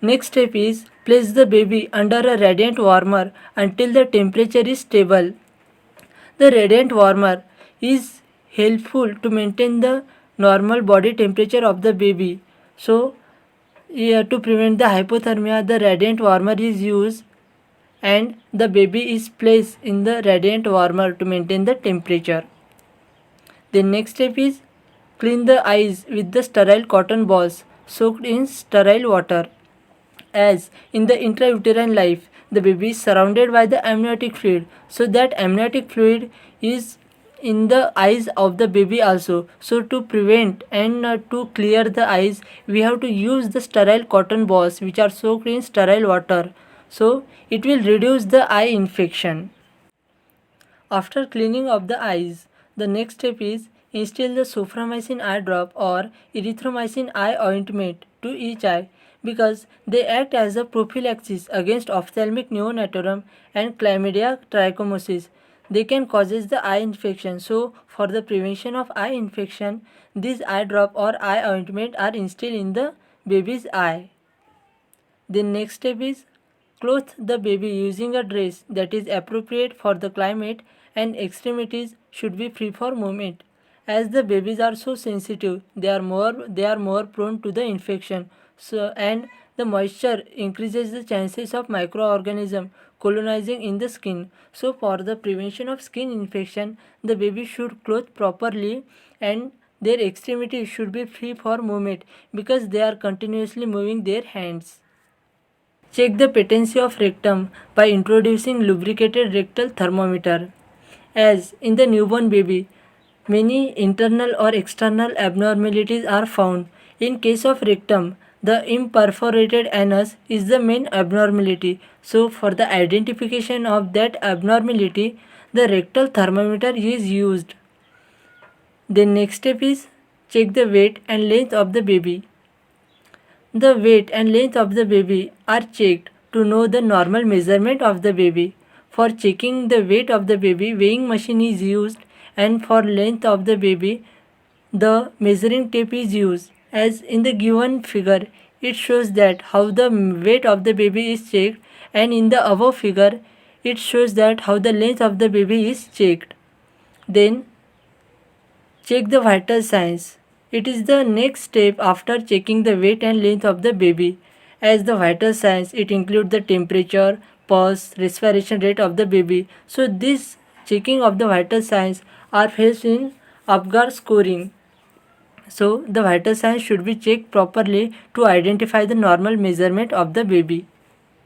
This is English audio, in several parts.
Next step is place the baby under a radiant warmer until the temperature is stable. The radiant warmer is helpful to maintain the normal body temperature of the baby. So, to prevent the hypothermia, the radiant warmer is used and the baby is placed in the radiant warmer to maintain the temperature. The next step is clean the eyes with the sterile cotton balls soaked in sterile water. As in the intrauterine life, the baby is surrounded by the amniotic fluid, so that amniotic fluid is in the eyes of the baby also. So to prevent and to clear the eyes, we have to use the sterile cotton balls which are soaked in sterile water. So it will reduce the eye infection. After cleaning of the eyes, the next step is instill the soframycin eye drop or erythromycin eye ointment to each eye because they act as a prophylaxis against ophthalmic neonatorium and chlamydia trichomonas. They can cause the eye infection. So, for the prevention of eye infection, these eye drop or eye ointment are instilled in the baby's eye. The next step is clothe the baby using a dress that is appropriate for the climate and extremities should be free for movement. As the babies are so sensitive, they are more prone to the infection. So and the moisture increases the chances of microorganism colonizing in the skin. So for the prevention of skin infection, the baby should clothe properly and their extremities should be free for movement because they are continuously moving their hands. Check the patency of rectum by introducing lubricated rectal thermometer. As in the newborn baby, many internal or external abnormalities are found. In case of rectum, the imperforated anus is the main abnormality. So, for the identification of that abnormality, the rectal thermometer is used. The next step is check the weight and length of the baby. The weight and length of the baby are checked to know the normal measurement of the baby. For checking the weight of the baby, weighing machine is used, and for length of the baby, the measuring tape is used. As in the given figure, it shows that how the weight of the baby is checked, and in the above figure, it shows that how the length of the baby is checked. Then check the vital signs. It is the next step after checking the weight and length of the baby. As the vital signs, it includes the temperature, pulse, respiration rate of the baby. So this checking of the vital signs are faced in Apgar scoring. So the vital signs should be checked properly to identify the normal measurement of the baby.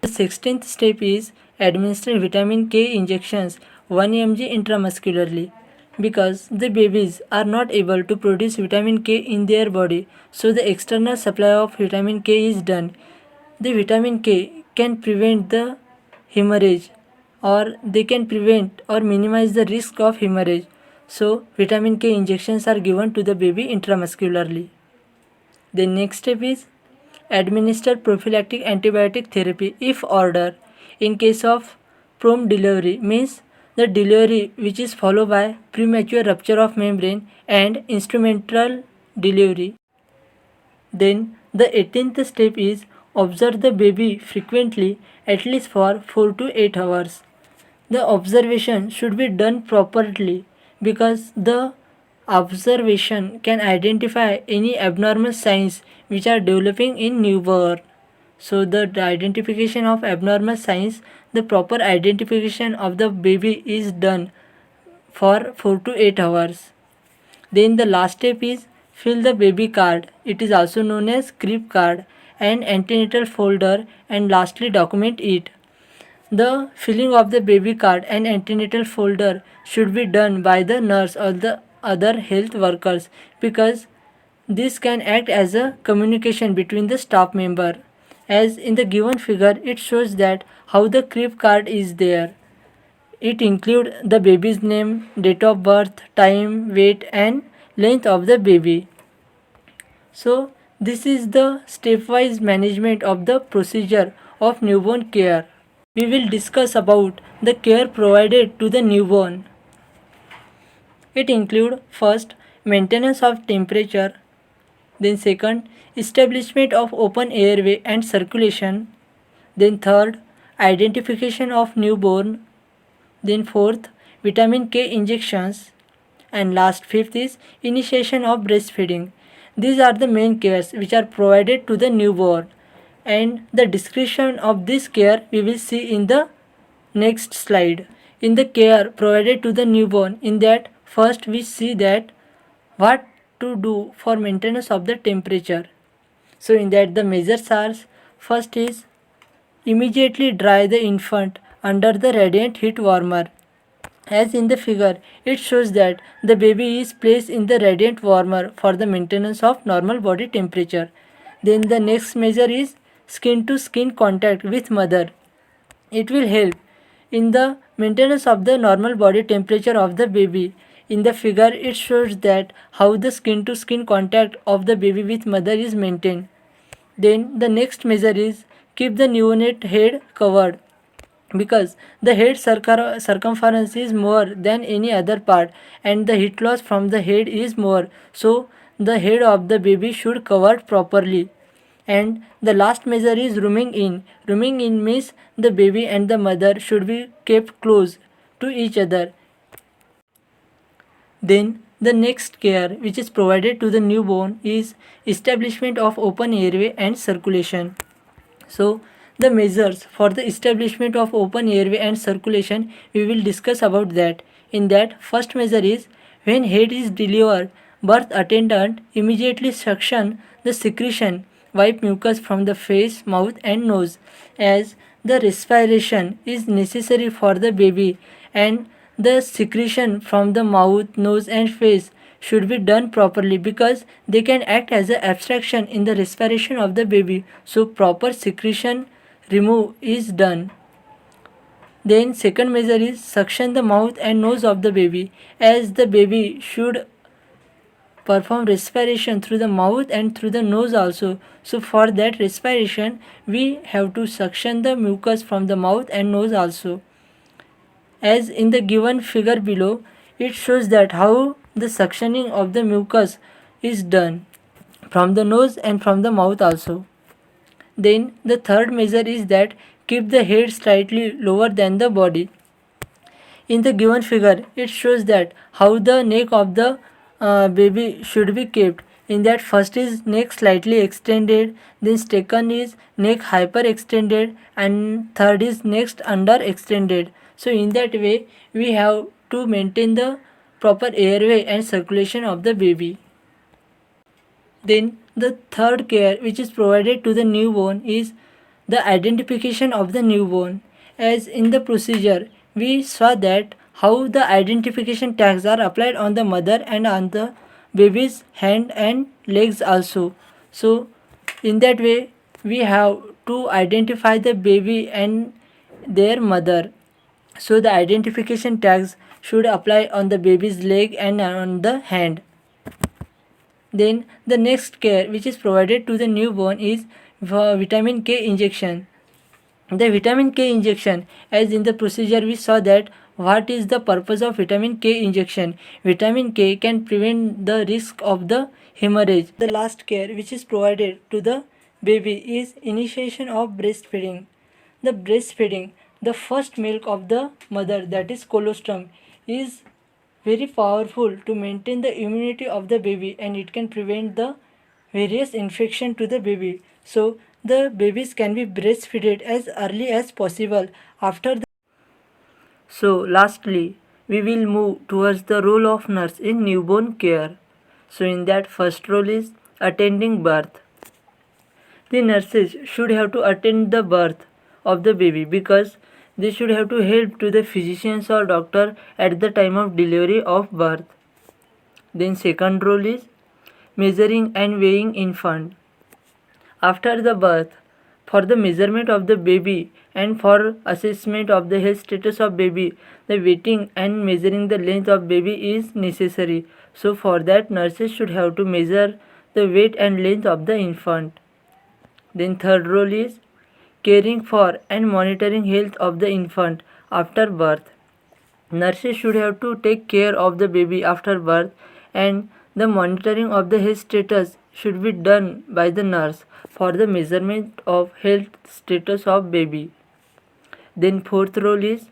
The 16th step is administer vitamin K injections 1 mg intramuscularly because the babies are not able to produce vitamin K in their body, so the external supply of vitamin K is done. The vitamin K can prevent the hemorrhage or they can prevent or minimize the risk of hemorrhage. So vitamin K injections are given to the baby intramuscularly. The next step is administer prophylactic antibiotic therapy if ordered in case of prompt delivery means the delivery which is followed by premature rupture of membrane and instrumental delivery. Then the 18th step is observe the baby frequently at least for 4 to 8 hours. The observation should be done properly because the observation can identify any abnormal signs which are developing in newborn. So the identification of abnormal signs, the proper identification of the baby is done for 4 to 8 hours. Then the last step is fill the baby card. It is also known as crib card and antenatal folder, and lastly document it. The filling of the baby card and antenatal folder should be done by the nurse or the other health workers because this can act as a communication between the staff member. As in the given figure, it shows that how the crib card is there. It includes the baby's name, date of birth, time, weight and length of the baby. So this is the stepwise management of the procedure of newborn care. We will discuss about the care provided to the newborn. It includes first maintenance of temperature, Then second, establishment of open airway and circulation. Then third, identification of newborn. Then fourth, vitamin K injections. And last fifth is initiation of breastfeeding. These are the main cares which are provided to the newborn, and the description of this care we will see in the next slide. In the care provided to the newborn, in that first we see that what to do for maintenance of the temperature. So in that the measures are, first is immediately dry the infant under the radiant heat warmer. As in the figure, it shows that the baby is placed in the radiant warmer for the maintenance of normal body temperature. Then the next measure is skin to skin contact with mother. It will help in the maintenance of the normal body temperature of the baby. In the figure, it shows that how the skin to skin contact of the baby with mother is maintained. Then the next measure is keep the neonate head covered, because the head circumference is more than any other part and the heat loss from the head is more, so the head of the baby should covered properly. And the last measure is rooming in means the baby and the mother should be kept close to each other. Then the next care which is provided to the newborn is establishment of open airway and circulation. So the measures for the establishment of open airway and circulation, we will discuss about that. In that, first measure is when head is delivered, birth attendant immediately suction the secretion, wipe mucus from the face, mouth and nose, as the respiration is necessary for the baby, and the secretion from the mouth, nose and face should be done properly because they can act as an abstraction in the respiration of the baby. So proper secretion remove is done. Then second measure is suction the mouth and nose of the baby, as the baby should perform respiration through the mouth and through the nose also. So for that respiration we have to suction the mucus from the mouth and nose also. As in the given figure below, it shows that how the suctioning of the mucus is done from the nose and from the mouth also. Then the third measure is that keep the head slightly lower than the body. In the given figure, it shows that how the neck of the baby should be kept. In that, first is neck slightly extended, then second is neck hyper extended, and third is neck under extended. So in that way we have to maintain the proper airway and circulation of the baby. Then the third care which is provided to the newborn is the identification of the newborn. As in the procedure we saw that how the identification tags are applied on the mother and on the baby's hand and legs also. So in that way we have to identify the baby and their mother. So the identification tags should apply on the baby's leg and on the hand. Then the next care which is provided to the newborn is vitamin K injection. The vitamin K injection, as in the procedure we saw that what is the purpose of vitamin K injection. Vitamin K can prevent the risk of the hemorrhage. The last care which is provided to the baby is initiation of breastfeeding. The breastfeeding, the first milk of the mother, that is colostrum, is very powerful to maintain the immunity of the baby, and it can prevent the various infection to the baby. So the babies can be breastfeeded as early as possible after the. So lastly, we will move towards the role of nurse in newborn care. So in that, first role is attending birth. The nurses should have to attend the birth of the baby because they should have to help to the physicians or doctor at the time of delivery of birth. Then second role is measuring and weighing infant. After the birth, for the measurement of the baby and for assessment of the health status of baby, the weighting and measuring the length of baby is necessary. So for that, nurses should have to measure the weight and length of the infant. Then third role is caring for and monitoring health of the infant after birth. Nurses should have to take care of the baby after birth, and the monitoring of the health status should be done by the nurse for the measurement of health status of baby. Then fourth role is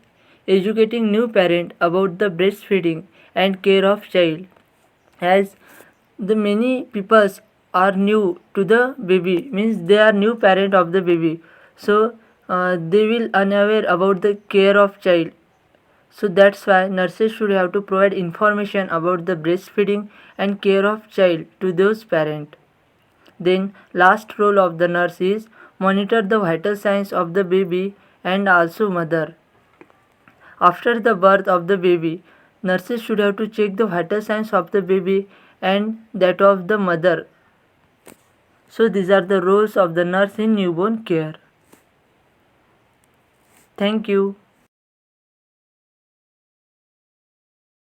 educating new parent about the breastfeeding and care of child. As the many peoples are new to the baby, means they are new parent of the baby, so they will unaware about the care of child. So that's why nurses should have to provide information about the breastfeeding and care of child to those parents. Then last role of the nurse is monitor the vital signs of the baby and also mother. After the birth of the baby, nurses should have to check the vital signs of the baby and that of the mother. So these are the roles of the nurse in newborn care. Thank you.